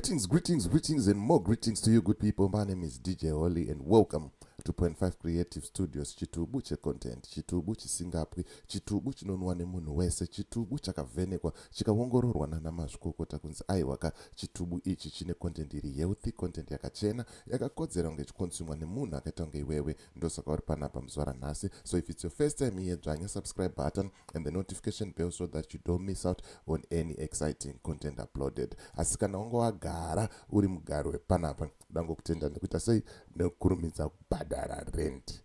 Greetings, and more greetings to you, good people. My name is DJ Holly, and welcome to Point 5 Creative Studios. Chitubu che content, chitubu chisingapwi, chitubu chinonwa nemunhu wese, chitubu chakavhenekwa, chikaongororwa nanamazvikokota kunzi aiwaka chitubu ichi chine content iri healthy, content yakachena, yakakodzera kunge chikonsumwa nemunhu akaita kunge iwewe. Ndosaka uri panapa muzuva ranhasi. So if it's your first time here, dzvanya subscribe button and the notification bell so that you don't miss out on any exciting content uploaded. Asi kana wanga wagara uri mugaro wepanapa, ndangokutenda ndikuita sei nekukurumidza kubhadhara rent.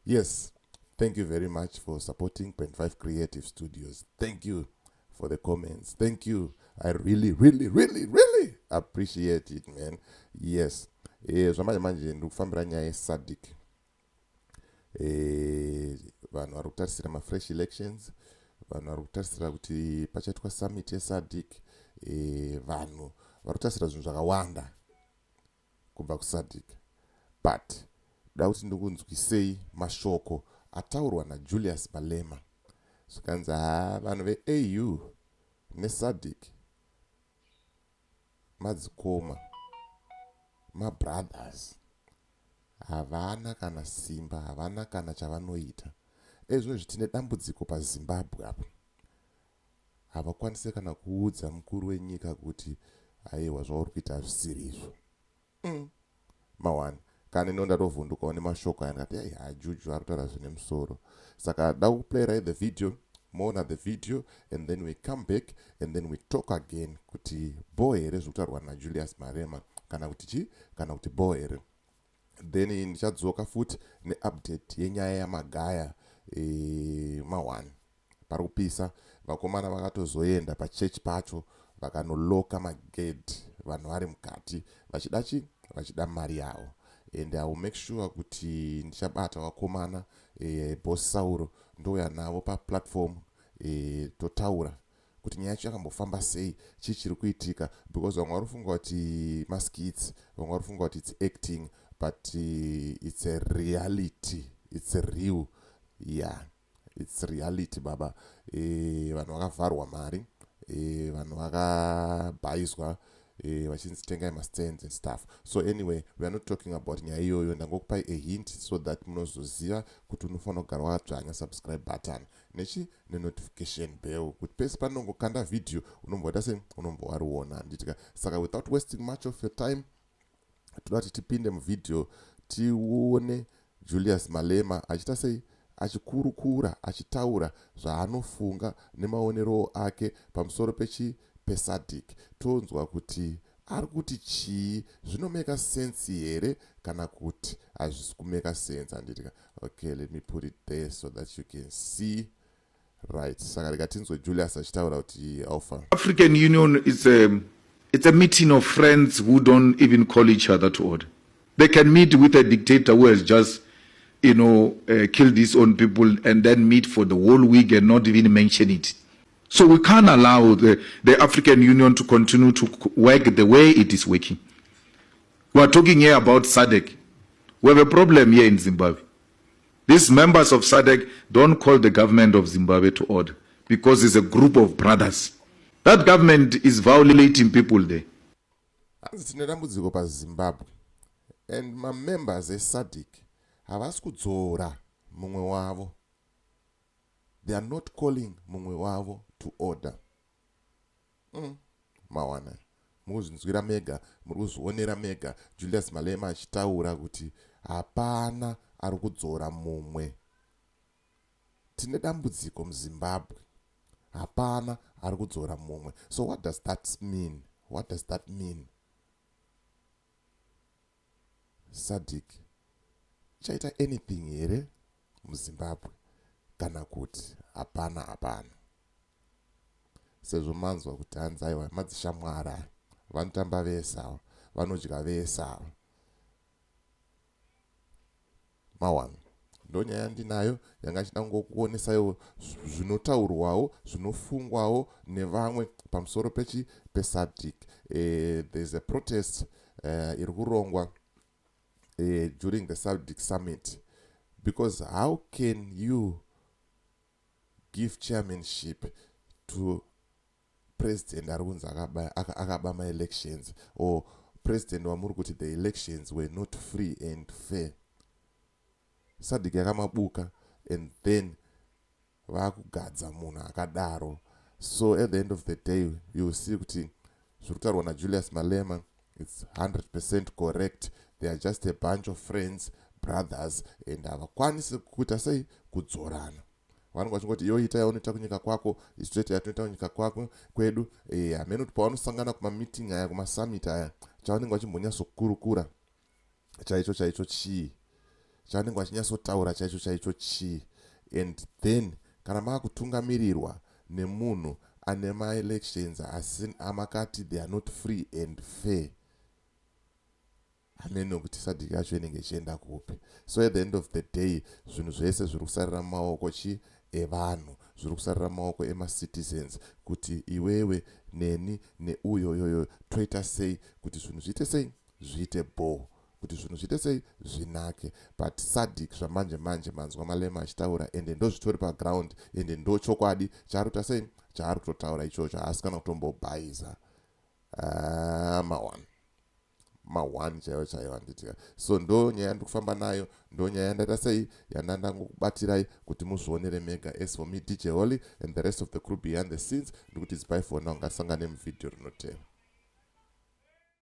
Yes, thank you very much for supporting Point 5 Creative Studios. Thank you for the comments. Thank you. I really appreciate it, man. Yes. Zvamanje manje ndikufambira nyaya yeSadc. Vanhu vari kutarisira mafresh elections, vanhu vari kutarisira kuti pachaitwa summit yeSadc, vanhu vari kutarisira zvinhu zvakawanda kubva kuSadc. But da kuti ndikunzwisei mashoko ataurwa naJulius Malema. Zvikanzi vanhu veAU neSadc madzikoma, mabrothers, havana kana simba, havana kana chavanoita. Zvinezvi tine dambudziko paZimbabwe apa. Havakwanisi kana kuudza mukuru wenyika kuti aiwa zvauri kuita zvisiri izvo. Mawani kana inonda tovhundukawo nemashoko ayandikati Juju ari kutaura zvine musoro. Saka da kuplayera the video, moona the video, and then we come back and then we talk again kuti bo here zviri kutaurwa naJulius Malema kana kuti chi kana kuti bo here. Then ndichadzoka futi neupdate yenyaya yamagaya mawani pari kupisa. Vakomana vakatozoenda pachurch pacho vakanoloka magate, vanhu vari mukati vachida chi vachida mari yavo. And I will make sure kuti ndichabata vakomana boss Sauro ndouya navo paplatform totaura kuti nyaya yacho yakambofamba sei, chii chiri kuitika, because vamwe vari kufunga kuti maskits, vamwe vari kufunga kuti it's acting, but it's a reality, it's a real, yeah, it's reality baba. Vanhu vakavharwa mari, vanhu vakabhaizwa vachinzitenga mastands and stuff. So anyway, we are not talking about nyaya iyoyo. Ndangokupai a hint so that munozoziva kuti unofanira kugara wakadzvanya subscribe button nechi nenotification bell kuti pese panongokanda video unomboita sei unombowariona nditika. Saka without wasting much of your time, toda kuti tipinde muvideo tione Julius Malema achiita sei achikurukura achitaura zvaanofunga nemaonero ake pamusoro peSadc. Tonzwa kuti ari kuti chii, zvinomeka sense here kana kuti hazvisi kumeka sense anditika. Okay, let me put it there so that you can see. Right. Saka rikatinzwe Julius achitaura kuti alpha. African Union is it's a meeting of friends who don't even call each other to order. They can meet with a dictator who has just killed his own people and then meet for the whole week and not even mention it. So we can't allow the African Union to continue to work the way it is working. We are talking here about Sadc. We have a problem here in Zimbabwe. These members of Sadc don't call the government of Zimbabwe to order because it's a group of brothers. That government is violating people there. And my members of Sadc havasi kudzora mumwe wavo. They are not calling mumwe wavo to order. Mawana muzvinzwira mega, murikuzvionera mega Julius Malema achitaura kuti hapana ari kudzora mumwe. Tine dambudziko muZimbabwe. Hapana ari kudzora mumwe. So what does that mean? What does that mean? Sadc chaita anything here muZimbabwe kana kuti hapana. Sezvo manzwa kuti hanzi aiwa madzishamwara, vanotamba vese, vanodya vese. Mawani ndonyaya yandinayo yanga ichida kungokuonesaiwo zvinotaurwawo zvinofungwawo nevamwe pamusoro peSadc. There's a protest iri kurongwa during the Sadc summit, because how can you give chairmanship to president ari kunzi akaba ma-elections, or president wamuri kuti the elections were not free and fair. Sadc yakamabuka, and then vakugadza munhu akadaro. So at the end of the day, you will see kuti zviri na Julius Malema, it's 100% correct. They are just a bunch of friends, brothers, and havakwanisi kuita sei kudzorana. Vanhu vachingoti iwe ita yaunoita kunyika kwako, isu toita yatoita kunyika kwako kwedu. Hamene kuti pavanosangana kumameeting aya, kumasummit aya, chavanenge vachimbonyatsokurukura chaicho chii, chavanenge vachinyatsotaura chaicho chii. And then kana maakutungamirirwa nemunhu ane ma-elections amakati they are not free and fair, hamene kuti Sadc yacho inenge ichienda kupi. So at the end of the day, zvinhu zvese zviri kusarira mumaoko evanhu, zviri kusarira mumaoko ema-citizens, kuti iwewe neni neuyo yoyo toita sei kuti zvinhu zviite sei zviite bo, kuti zvinhu zviite sei zvinake. But Sadc zvamanje manje manzwa Malema achitaura, ende ndo zvitori paground, ende ndo chokwadi chaari kuita sei chaari kutotaura ichocho, haasi kana kutombobhayiza ma1 chaiwo handitika. So ndo nyaya yandiri kufamba nayo, ndo nyaya yandaita sei yandandangokubatirai kuti muzvionere mega. As for me, DJ Holly and the rest of the crew behind the scenes, ndikuti it's bye for now. Ngasangane muvidhio rinotevera.